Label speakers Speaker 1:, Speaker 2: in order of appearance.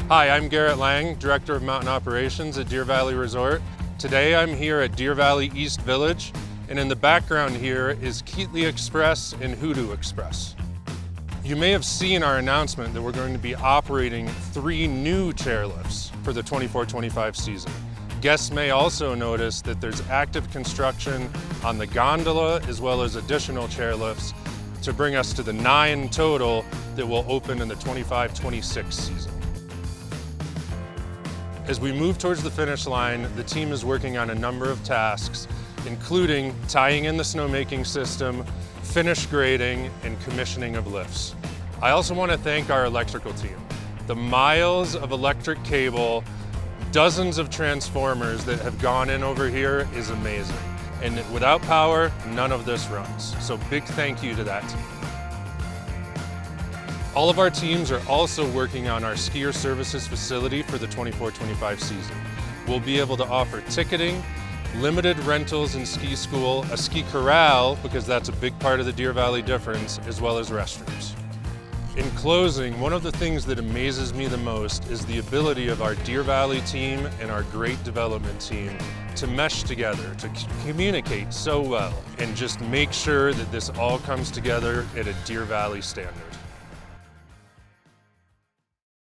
Speaker 1: Hi, I'm Garrett Lang, Director of Mountain Operations at Deer Valley Resort. Today I'm here at Deer Valley East Village, and in the background here is Keetley Express and Hoodoo Express. You may have seen our announcement that we're going to be operating 3 new chairlifts for the 24-25 season. Guests may also notice that there's active construction on the gondola as well as additional chairlifts to bring us to the 9 total that will open in the 25-26 season. As we move towards the finish line, the team is working on a number of tasks, including tying in the snowmaking system, finish grading, and commissioning of lifts. I also want to thank our electrical team. The miles of electric cable, dozens of transformers that have gone in over here is amazing. And without power, none of this runs. So big thank you to that team. All of our teams are also working on our skier services facility for the 24-25 season. We'll be able to offer ticketing, limited rentals in ski school, a ski corral, because that's a big part of the Deer Valley difference, as well as restrooms. In closing, one of the things that amazes me the most is the ability of our Deer Valley team and our great development team to mesh together, to communicate so well, and just make sure that this all comes together at a Deer Valley standard.